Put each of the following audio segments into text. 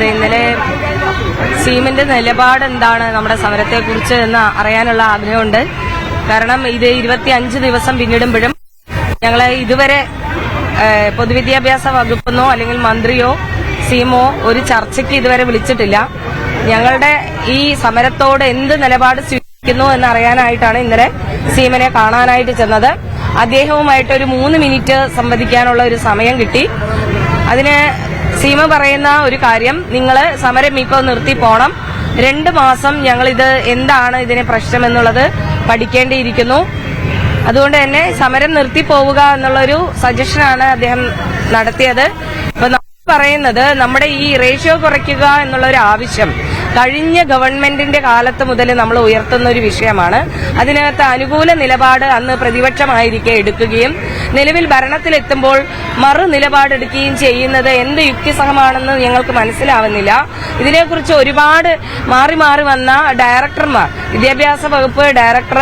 അതെ, ഇന്നലെ സീമിന്റെ നിലപാട് എന്താണ് നമ്മുടെ സമരത്തെക്കുറിച്ച് എന്ന് അറിയാനുള്ള ആഗ്രഹമുണ്ട്. കാരണം ഇത് 25 ദിവസം പിന്നിടുമ്പോഴും ഞങ്ങളെ ഇതുവരെ പൊതുവിദ്യാഭ്യാസ വകുപ്പെന്നോ അല്ലെങ്കിൽ മന്ത്രിയോ സീമോ ഒരു ചർച്ചയ്ക്ക് ഇതുവരെ വിളിച്ചിട്ടില്ല. ഞങ്ങളുടെ ഈ സമരത്തോട് എന്ത് നിലപാട് സ്വീകരിക്കുന്നു എന്നറിയാനായിട്ടാണ് ഇന്നലെ സീമിനെ കാണാനായിട്ട് ചെന്നത്. അദ്ദേഹവുമായിട്ട് ഒരു 3 മിനിറ്റ് സംവദിക്കാനുള്ള ഒരു സമയം കിട്ടി. അതിന് സീമ പറയുന്ന ഒരു കാര്യം, നിങ്ങൾ സമരം ഇപ്പോൾ നിർത്തി പോണം, 2 മാസം ഞങ്ങളിത് എന്താണ് ഇതിന് പ്രശ്നം എന്നുള്ളത് പഠിക്കേണ്ടിയിരിക്കുന്നു, അതുകൊണ്ട് തന്നെ സമരം നിർത്തി പോവുക എന്നുള്ളൊരു സജഷനാണ് അദ്ദേഹം നടത്തിയത്. അപ്പൊ പറയുന്നത് നമ്മുടെ ഈ റേഷ്യോ കുറയ്ക്കുക എന്നുള്ള ഒരു ആവശ്യം കഴിഞ്ഞ ഗവൺമെന്റിന്റെ കാലത്ത് മുതൽ നമ്മൾ ഉയർത്തുന്ന ഒരു വിഷയമാണ്. അതിനകത്ത് അനുകൂല നിലപാട് അന്ന് പ്രതിപക്ഷമായിരിക്കെ എടുക്കുകയും നിലവിൽ ഭരണത്തിലെത്തുമ്പോൾ മറു നിലപാടെടുക്കുകയും ചെയ്യുന്നത് എന്ത് യുക്തിസഹമാണെന്ന് ഞങ്ങൾക്ക് മനസ്സിലാവുന്നില്ല. ഇതിനെക്കുറിച്ച് ഒരുപാട് മാറി മാറി വന്ന ഡയറക്ടർമാർ, വിദ്യാഭ്യാസ വകുപ്പ് ഡയറക്ടർ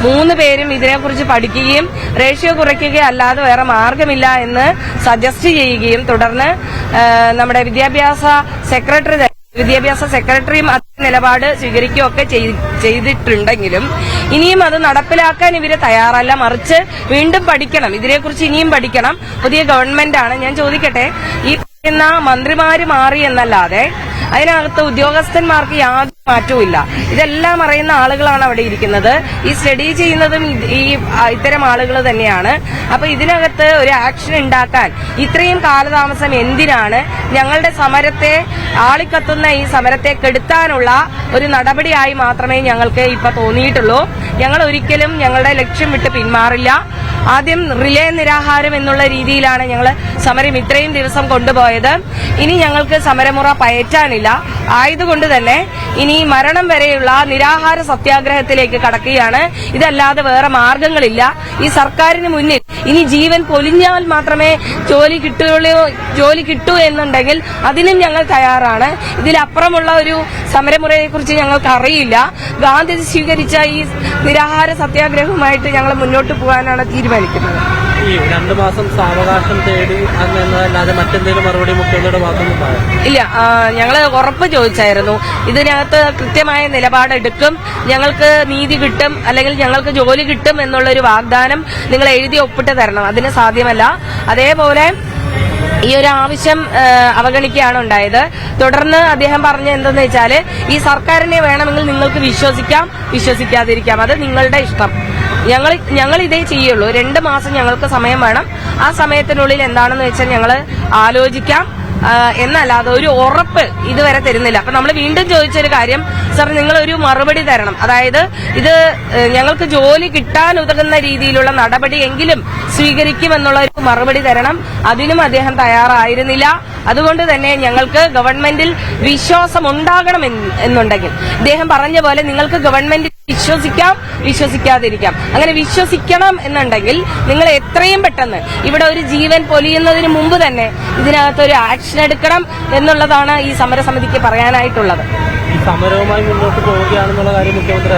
3 പേരും ഇതിനെക്കുറിച്ച് പഠിക്കുകയും റേഷ്യോ കുറയ്ക്കുക അല്ലാതെ വേറെ മാർഗമില്ല എന്ന് സജസ്റ്റ് ചെയ്യുകയും തുടർന്ന് നമ്മുടെ വിദ്യാഭ്യാസ സെക്രട്ടറിയും നിലപാട് സ്വീകരിക്കുകയൊക്കെ ചെയ്തിട്ടുണ്ടെങ്കിലും ഇനിയും അത് നടപ്പിലാക്കാൻ ഇവര് തയ്യാറല്ല. മറിച്ച് വീണ്ടും പഠിക്കണം, ഇതിനെക്കുറിച്ച് ഇനിയും പഠിക്കണം. പുതിയ ഗവൺമെന്റാണ്. ഞാൻ ചോദിക്കട്ടെ, ഈ പറയുന്ന മന്ത്രിമാര് മാറി എന്നല്ലാതെ അതിനകത്ത് ഉദ്യോഗസ്ഥന്മാർക്ക് യാതൊരു മാറ്റവുമില്ല. ഇതെല്ലാം അറിയുന്ന ആളുകളാണ് അവിടെ ഇരിക്കുന്നത്. ഈ സ്റ്റഡി ചെയ്യുന്നതും ഇത്തരം ആളുകൾ തന്നെയാണ്. അപ്പൊ ഇതിനകത്ത് ഒരു ആക്ഷൻ ഉണ്ടാക്കാൻ ഇത്രയും കാലതാമസം എന്തിനാണ്? ഞങ്ങളുടെ സമരത്തെ, ആളിക്കത്തുന്ന ഈ സമരത്തെ കെടുത്താനുള്ള ഒരു നടപടിയായി മാത്രമേ ഞങ്ങൾക്ക് ഇപ്പൊ തോന്നിയിട്ടുള്ളൂ. ഞങ്ങൾ ഒരിക്കലും ഞങ്ങളുടെ ലക്ഷ്യം വിട്ട് പിന്മാറില്ല. ആദ്യം റിലേ നിരാഹാരം എന്നുള്ള രീതിയിലാണ് ഞങ്ങൾ സമരം ഇത്രയും ദിവസം കൊണ്ടുപോയത്. ഇനി ഞങ്ങൾക്ക് സമരമുറ പയറ്റാനില്ല. ആയതുകൊണ്ട് തന്നെ ഇനി മരണം വരെയുള്ള നിരാഹാര സത്യാഗ്രഹത്തിലേക്ക് കടക്കുകയാണ്. ഇതല്ലാതെ വേറെ മാർഗങ്ങളില്ല. ഈ സർക്കാരിന് മുന്നിൽ ഇനി ജീവൻ പൊലിഞ്ഞാൽ മാത്രമേ ജോലി കിട്ടൂ എന്നുണ്ടെങ്കിൽ അതിനും ഞങ്ങൾ തയ്യാറാണ്. ഇതിലപ്പുറമുള്ള ഒരു സമരമുറയെക്കുറിച്ച് ഞങ്ങൾക്ക് അറിയില്ല. ഗാന്ധി സ്വീകരിച്ച ഈ നിരാഹാര സത്യാഗ്രഹവുമായിട്ട് ഞങ്ങൾ മുന്നോട്ട് പോകാനാണ് തീരുമാനിക്കുന്നത്. ഈ 2 മാസം സാവകാശം തേടി എന്നല്ലാതെ മറ്റെന്തെങ്കിലും മറുപടി മുഖ്യമന്ത്രിയുടെ ഭാഗത്തുനിന്ന് പറയാം? ഇല്ല, ഞങ്ങൾ ഉറപ്പ് ചോദിച്ചായിരുന്നു. ഇതിനകത്ത് കൃത്യമായ നിലപാടെടുക്കും, ഞങ്ങൾക്ക് നീതി കിട്ടും, അല്ലെങ്കിൽ ഞങ്ങൾക്ക് ജോലി കിട്ടും എന്നുള്ളൊരു വാഗ്ദാനം നിങ്ങൾ എഴുതി ഒപ്പിട്ട് തരണം. അതിന് സാധ്യമല്ല. അതേപോലെ ഈ ഒരു ആവശ്യം അവഗണിക്കുകയാണ് ഉണ്ടായത്. തുടർന്ന് അദ്ദേഹം പറഞ്ഞ എന്തെന്ന് വെച്ചാല്, ഈ സർക്കാരിനെ വേണമെങ്കിൽ നിങ്ങൾക്ക് വിശ്വസിക്കാം, വിശ്വസിക്കാതിരിക്കാം, അത് നിങ്ങളുടെ ഇഷ്ടം. ഞങ്ങൾ ഇതേ ചെയ്യുള്ളൂ. 2 മാസം ഞങ്ങൾക്ക് സമയം വേണം. ആ സമയത്തിനുള്ളിൽ എന്താണെന്ന് വെച്ചാൽ ഞങ്ങൾ ആലോചിക്കാം എന്നല്ലാതെ ഒരു ഉറപ്പ് ഇതുവരെ തരുന്നില്ല. അപ്പൊ നമ്മൾ വീണ്ടും ചോദിച്ചൊരു കാര്യം, സർ നിങ്ങൾ ഒരു മറുപടി തരണം. അതായത് ഇത് ഞങ്ങൾക്ക് ജോലി കിട്ടാൻ ഉതകുന്ന രീതിയിലുള്ള നടപടി എങ്കിലും സ്വീകരിക്കുമെന്നുള്ള ഒരു മറുപടി തരണം. അതിനും അദ്ദേഹം തയ്യാറായിരുന്നില്ല. അതുകൊണ്ട് തന്നെ ഞങ്ങൾക്ക് ഗവൺമെന്റിൽ വിശ്വാസം ഉണ്ടാകണം എന്നുണ്ടെങ്കിൽ അദ്ദേഹം പറഞ്ഞ പോലെ നിങ്ങൾക്ക് ഗവൺമെന്റിൽ വിശ്വസിക്കാം, വിശ്വസിക്കാതിരിക്കാം. അങ്ങനെ വിശ്വസിക്കണം എന്നുണ്ടെങ്കിൽ നിങ്ങൾ എത്രയും പെട്ടെന്ന് ഇവിടെ ഒരു ജീവൻ പൊലിയുന്നതിന് മുമ്പ് തന്നെ ഇതിനകത്തൊരു ആക്ഷൻ എടുക്കണം എന്നുള്ളതാണ് ഈ സമരസമിതിക്ക് പറയാനായിട്ടുള്ളത്. ഈ സമരവുമായി മുന്നോട്ട് പോവുകയാണെന്നുള്ള കാര്യം മുഖ്യമന്ത്രി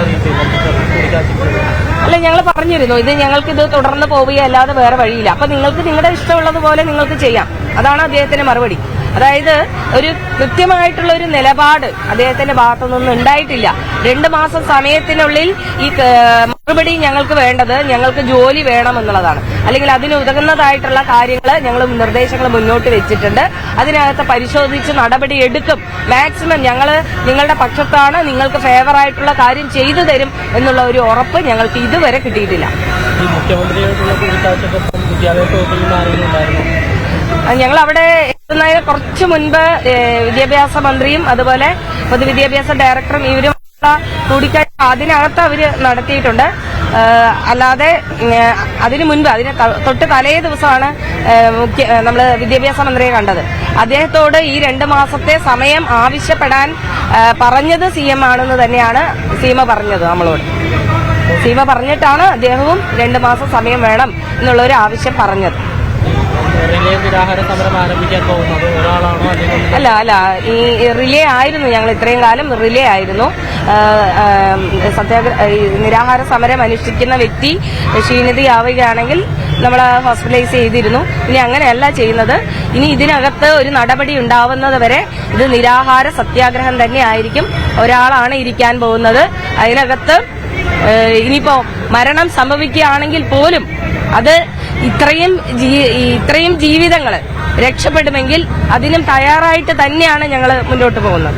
അല്ല, ഞങ്ങൾ പറഞ്ഞിരുന്നു ഞങ്ങൾക്കിത് തുടർന്ന് പോവുകയല്ലാതെ വേറെ വഴിയില്ല. അപ്പൊ നിങ്ങൾക്ക് നിങ്ങളുടെ ഇഷ്ടമുള്ളതുപോലെ നിങ്ങൾക്ക് ചെയ്യാം. അതാണ് അദ്ദേഹത്തിന്റെ മറുപടി. അതായത് ഒരു കൃത്യമായിട്ടുള്ള ഒരു നിലപാട് അദ്ദേഹത്തിന്റെ ഭാഗത്തുനിന്നും ഉണ്ടായിട്ടില്ല. 2 മാസം സമയത്തിനുള്ളിൽ ഈ മറുപടി ഞങ്ങൾക്ക് വേണ്ടത്, ഞങ്ങൾക്ക് ജോലി വേണമെന്നുള്ളതാണ്. അല്ലെങ്കിൽ അതിന് ഉതകുന്നതായിട്ടുള്ള കാര്യങ്ങൾ ഞങ്ങൾ നിർദ്ദേശങ്ങൾ മുന്നോട്ട് വെച്ചിട്ടുണ്ട്. അതിനകത്ത് പരിശോധിച്ച് നടപടി എടുക്കും. മാക്സിമം ഞങ്ങൾ നിങ്ങളുടെ പക്ഷത്താണ്, നിങ്ങൾക്ക് ഫേവറായിട്ടുള്ള കാര്യം ചെയ്തു തരും എന്നുള്ള ഒരു ഉറപ്പ് ഞങ്ങൾക്ക് ഇതുവരെ കിട്ടിയിട്ടില്ല. ഞങ്ങൾ അവിടെ എത്തുന്നതിന് കുറച്ചു മുൻപ് വിദ്യാഭ്യാസ മന്ത്രിയും അതുപോലെ പൊതുവിദ്യാഭ്യാസ ഡയറക്ടറും ഇവരുമുള്ള കൂടിക്കാഴ്ച അതിനകത്ത് അവര് നടത്തിയിട്ടുണ്ട്. അല്ലാതെ അതിനു മുൻപ്, അതിന് തൊട്ട് തലേ ദിവസമാണ് നമ്മള് വിദ്യാഭ്യാസ മന്ത്രിയെ കണ്ടത്. അദ്ദേഹത്തോട് ഈ 2 മാസത്തെ സമയം ആവശ്യപ്പെടാൻ പറഞ്ഞത് CM ആണെന്ന് തന്നെയാണ് സീമ പറഞ്ഞത് നമ്മളോട്. സീമ പറഞ്ഞിട്ടാണ് അദ്ദേഹവും 2 മാസം സമയം വേണം എന്നുള്ളൊരു ആവശ്യം പറഞ്ഞത്. നിരാഹാര സമരം ആരംഭിക്കാൻ പോകുന്നത് ഒരാളാണോ? അല്ല, ഈ റിലേ ആയിരുന്നു. ഞങ്ങൾ ഇത്രയും കാലം റിലേ ആയിരുന്നു. നിരാഹാര സമരം അനുഷ്ഠിക്കുന്ന വ്യക്തി ക്ഷീണിതയാവുകയാണെങ്കിൽ നമ്മൾ ഹോസ്പിറ്റലൈസ് ചെയ്തിരുന്നു. ഇനി അങ്ങനെയല്ല ചെയ്യുന്നത്. ഇനി ഇതിനകത്ത് ഒരു നടപടി ഉണ്ടാവുന്നത് വരെ ഇത് നിരാഹാര സത്യാഗ്രഹം തന്നെ ആയിരിക്കും. ഒരാളാണ് ഇരിക്കാൻ പോകുന്നത്. അതിനകത്ത് ഇനിയിപ്പോ മരണം സംഭവിക്കുകയാണെങ്കിൽ പോലും അത് ഇത്രയും ജീവിതങ്ങൾ രക്ഷപ്പെടുമെങ്കിൽ അതിനും തയ്യാറായിട്ട് തന്നെയാണ് ഞങ്ങൾ മുന്നോട്ട് പോകുന്നത്.